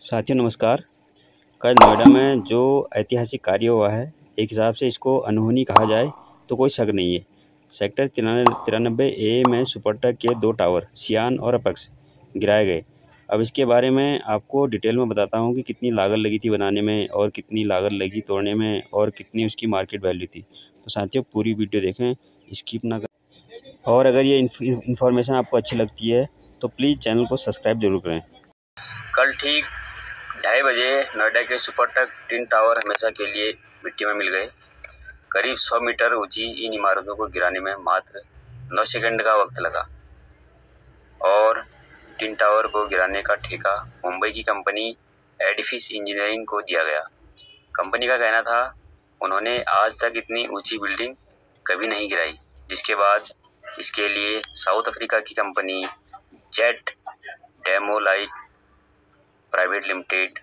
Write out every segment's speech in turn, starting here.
साथियों नमस्कार। कल नोएडा में जो ऐतिहासिक कार्य हुआ है, एक हिसाब से इसको अनहोनी कहा जाए तो कोई शक नहीं है। सेक्टर 93 ए में सुपरटेक के 2 टावर सियान और अपेक्स गिराए गए। अब इसके बारे में आपको डिटेल में बताता हूँ कि कितनी लागत लगी थी बनाने में और कितनी लागत लगी तोड़ने में और कितनी उसकी मार्केट वैल्यू थी। तो साथियों पूरी वीडियो देखें, स्किप ना करें। और अगर ये इन्फॉर्मेशन आपको अच्छी लगती है तो प्लीज़ चैनल को सब्सक्राइब जरूर करें। कल ठीक 2:30 बजे नोएडा के सुपरटेक टिन टावर हमेशा के लिए मिट्टी में मिल गए। करीब 100 मीटर ऊंची इन इमारतों को गिराने में मात्र 9 सेकंड का वक्त लगा और टिन टावर को गिराने का ठेका मुंबई की कंपनी एडिफिस इंजीनियरिंग को दिया गया। कंपनी का कहना था उन्होंने आज तक इतनी ऊंची बिल्डिंग कभी नहीं गिराई, जिसके बाद इसके लिए साउथ अफ्रीका की कंपनी जेट डेमोलाइट प्राइवेट लिमिटेड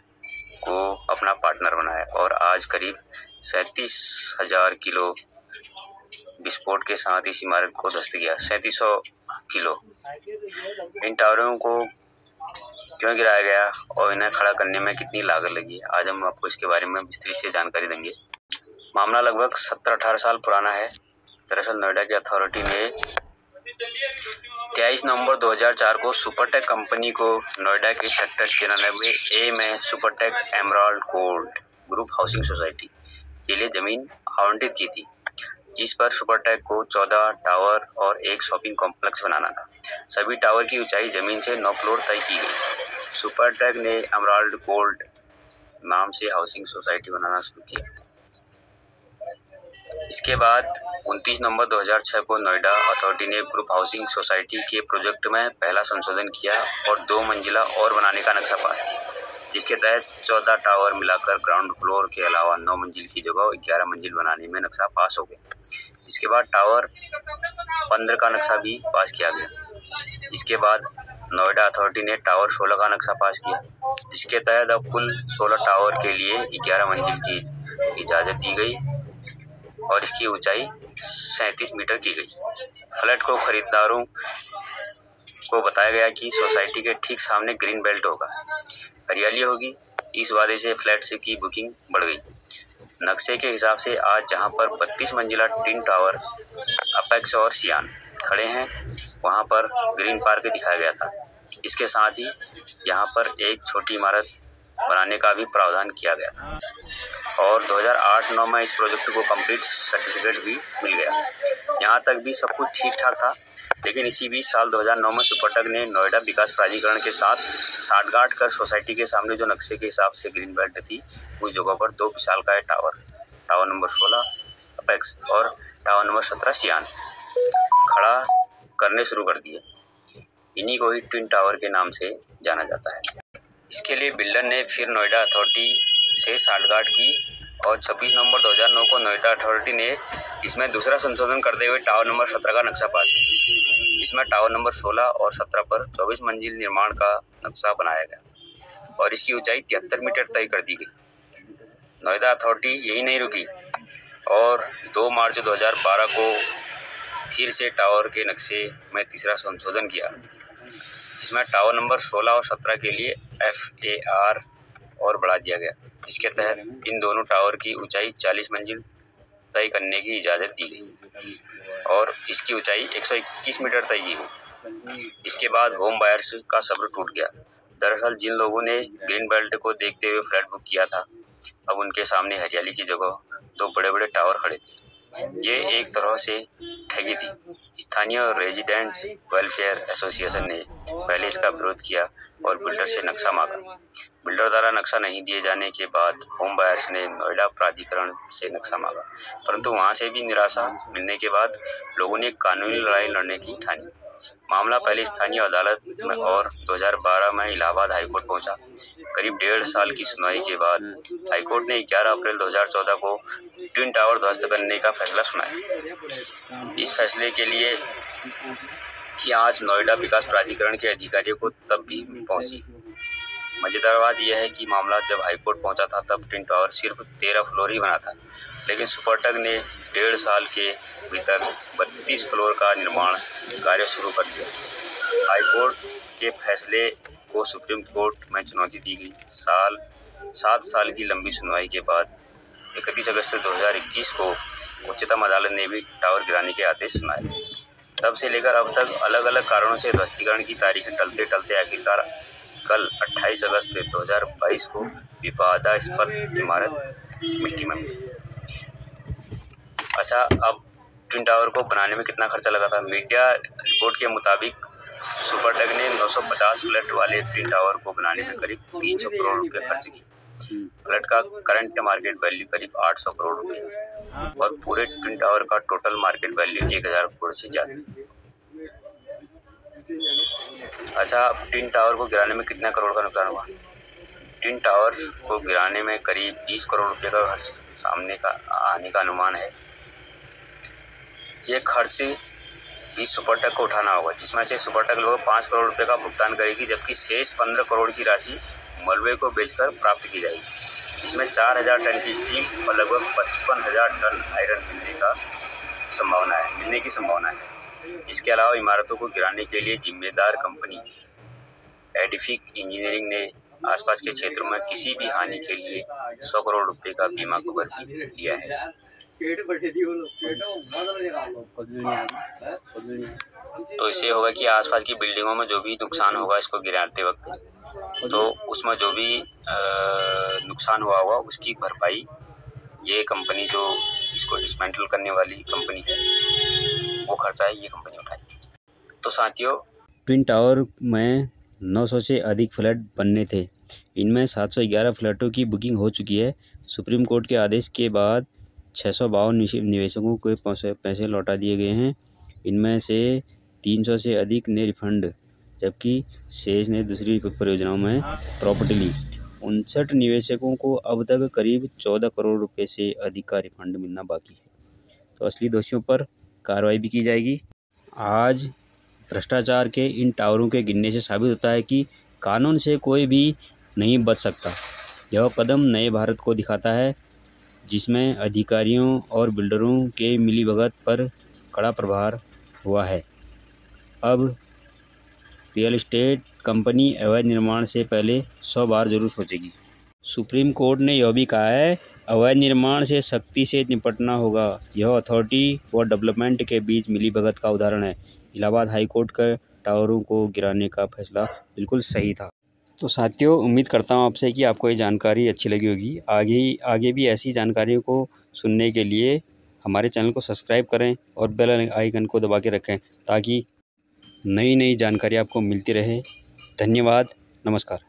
को अपना पार्टनर बनाया और आज करीब 37,000 किलो विस्फोट के साथ इस इमारत को ध्वस्त किया। 3700 किलो। इन टावरों को क्यों गिराया गया और इन्हें खड़ा करने में कितनी लागत लगी, आज हम आपको इसके बारे में विस्तृत से जानकारी देंगे। मामला लगभग 17-18 साल पुराना है। दरअसल नोएडा की अथॉरिटी ने 23 नवंबर 2004 को सुपरटेक कंपनी को नोएडा के सेक्टर 93 ए में Supertech emerald gold group housing society के लिए जमीन आवंटित की थी, जिस पर सुपरटेक को 14 टावर और एक शॉपिंग कॉम्प्लेक्स बनाना था। सभी टावर की ऊंचाई जमीन से 9 फ्लोर तय की गई। सुपरटेक ने एमराल्ड गोल्ड नाम से हाउसिंग सोसाइटी बनाना शुरू किया। इसके बाद 29 नवंबर 2006 को नोएडा अथॉरिटी ने ग्रुप हाउसिंग सोसाइटी के प्रोजेक्ट में पहला संशोधन किया और 2 मंजिला और बनाने का नक्शा पास किया, जिसके तहत 14 टावर मिलाकर ग्राउंड फ्लोर के अलावा 9 मंजिल की जगह 11 मंजिल बनाने में नक्शा पास हो गया। इसके बाद टावर 15 का नक्शा भी पास किया गया। इसके बाद नोएडा अथॉरिटी ने टावर 16 का नक्शा पास किया, जिसके तहत अब कुल 16 टावर के लिए 11 मंजिल की इजाजत दी गई और इसकी ऊंचाई 37 मीटर की गई। फ्लैट को खरीदारों को बताया गया कि सोसाइटी के ठीक सामने ग्रीन बेल्ट होगा, हरियाली होगी। इस वादे से फ्लैट से की बुकिंग बढ़ गई। नक्शे के हिसाब से आज जहां पर 32 मंजिला टिन टावर अपेक्स और सियान खड़े हैं, वहां पर ग्रीन पार्क दिखाया गया था। इसके साथ ही यहाँ पर एक छोटी इमारत बनाने का भी प्रावधान किया गया था और 2008-9 में इस प्रोजेक्ट को कंप्लीट सर्टिफिकेट भी मिल गया। यहाँ तक भी सब कुछ ठीक ठाक था, लेकिन इसी बीच साल 2009 में सुपरटेक ने नोएडा विकास प्राधिकरण के साथ साठगांठ कर सोसाइटी के सामने जो नक्शे के हिसाब से ग्रीन बेल्ट थी, उस जगह पर 2 विशालकाय टावर नंबर 16 अपेक्स और टावर नंबर 17 सियान खड़ा करने शुरू कर दिए। इन्हीं को ही ट्विन टावर के नाम से जाना जाता है। इसके लिए बिल्डर ने फिर नोएडा अथॉरिटी से साठगांठ की और 26 नवंबर 2009 को नोएडा अथॉरिटी ने इसमें दूसरा संशोधन करते हुए टावर नंबर 17 का नक्शा पास किया। इसमें टावर नंबर 16 और 17 पर 24 मंजिल निर्माण का नक्शा बनाया गया और इसकी ऊंचाई 73 मीटर तय कर दी गई। नोएडा अथॉरिटी यही नहीं रुकी और 2 मार्च 2012 को फिर से टावर के नक्शे में तीसरा संशोधन किया, जिसमें टावर नंबर 16 और 17 के लिए FAR और बढ़ा दिया गया, जिसके तहत इन दोनों टावर की ऊंचाई 40 मंजिल तय करने की इजाज़त दी गई और इसकी ऊंचाई 121 मीटर तय की गई। इसके बाद होम बायर्स का सब्र टूट गया। दरअसल जिन लोगों ने ग्रीन बेल्ट को देखते हुए फ्लैट बुक किया था, अब उनके सामने हरियाली की जगह 2 बड़े-बड़े टावर खड़े थे। ये एक तरह से ठगी थी। स्थानीय रेजिडेंट्स वेलफेयर एसोसिएशन ने पहले इसका विरोध किया और बिल्डर से नक्शा मांगा। बिल्डर द्वारा नक्शा नहीं दिए जाने के बाद होम बायर्स ने नोएडा प्राधिकरण से नक्शा मांगा, परंतु वहां से भी निराशा मिलने के बाद लोगों ने कानूनी लड़ाई लड़ने की ठानी। मामला पहले स्थानीय अदालत में और 2012 में इलाहाबाद हाईकोर्ट पहुंचा। करीब 1.5 साल की सुनवाई के बाद हाईकोर्ट ने 11 अप्रैल 2014 को ट्विन टावर ध्वस्त करने का फैसला सुनाया। इस फैसले के लिए कि आज नोएडा विकास प्राधिकरण के अधिकारियों को तब भी पहुंची। मजेदार बात यह है कि मामला जब हाईकोर्ट पहुंचा था तब ट्विन टावर सिर्फ 13 फ्लोर ही बना था, लेकिन सुपरटेक ने 1.5 साल के भीतर 32 फ्लोर का निर्माण कार्य शुरू कर दिया। हाईकोर्ट के फैसले को सुप्रीम कोर्ट में चुनौती दी गई। 7 साल की लंबी सुनवाई के बाद 31 अगस्त 2021 को उच्चतम अदालत ने भी टावर गिराने के आदेश सुनाए। तब से लेकर अब तक अलग अलग कारणों से ध्वस्तीकरण की तारीखें टलते टलते आखिरकार कल 28 अगस्त 2022 को विवादास्पद इमारत मिट्टी में मिली। अच्छा, अब ट्विन टावर को बनाने में कितना खर्चा लगा था? मीडिया रिपोर्ट के मुताबिक सुपरटेक ने 950 फ्लैट वाले ट्विन टावर को बनाने में करीब 300 करोड़ रुपए खर्च किए। फ्लैट का करंट मार्केट वैल्यू करीब 800 करोड़ रुपए और पूरे ट्विन टावर का टोटल मार्केट वैल्यू 1000 करोड़ से ज्यादा। अच्छा, ट्विन टावर को गिराने में कितना करोड़ का नुकसान हुआ? ट्विन टावर को गिराने में करीब 20 करोड़ रुपए का खर्च सामने का आने का अनुमान है। ये खर्च भी सुपरटेक को उठाना होगा, जिसमें से सुपरटेक लगभग 5 करोड़ रुपए का भुगतान करेगी, जबकि शेष 15 करोड़ की राशि मलबे को बेचकर प्राप्त की जाएगी। इसमें 4000 टन की स्टील और लगभग 55,000 टन आयरन मिलने की संभावना है। इसके अलावा इमारतों को गिराने के लिए जिम्मेदार कंपनी एडिफिक इंजीनियरिंग ने आसपास के क्षेत्रों में किसी भी हानि के लिए 100 करोड़ रुपए का बीमा कवर भी दिया है। तो इससे होगा कि आसपास की बिल्डिंगों में जो भी नुकसान होगा इसको गिराते वक्त, तो उसमें जो भी नुकसान हुआ होगा उसकी भरपाई ये कंपनी जो इसको डिसमेंटल करने वाली कंपनी है वो खर्चा है ये कंपनी उठाएगी। तो साथियों, ट्विन टावर में 900 से अधिक फ्लैट बनने थे। इनमें 711 फ्लैटों की बुकिंग हो चुकी है। सुप्रीम कोर्ट के आदेश के बाद 652 निवेशकों को पैसे लौटा दिए गए हैं। इनमें से 300 से अधिक ने रिफंड, जबकि शेष ने दूसरी परियोजनाओं में प्रॉपर्टी ली। 59 निवेशकों को अब तक करीब 14 करोड़ रुपए से अधिक का रिफंड मिलना बाकी है। तो असली दोषियों पर कार्रवाई भी की जाएगी। आज भ्रष्टाचार के इन टावरों के गिरने से साबित होता है कि कानून से कोई भी नहीं बच सकता। यह कदम नए भारत को दिखाता है, जिसमें अधिकारियों और बिल्डरों के मिलीभगत पर कड़ा प्रहार हुआ है। अब रियल एस्टेट कंपनी अवैध निर्माण से पहले 100 बार जरूर सोचेगी। सुप्रीम कोर्ट ने यह भी कहा है, अवैध निर्माण से सख्ती से निपटना होगा। यह अथॉरिटी व डेवलपमेंट के बीच मिलीभगत का उदाहरण है। इलाहाबाद हाई कोर्ट का टावरों को गिराने का फैसला बिल्कुल सही था। तो साथियों, उम्मीद करता हूँ आपसे कि आपको ये जानकारी अच्छी लगी होगी। आगे भी ऐसी जानकारियों को सुनने के लिए हमारे चैनल को सब्सक्राइब करें और बेल आइकन को दबा के रखें, ताकि नई जानकारी आपको मिलती रहे। धन्यवाद, नमस्कार।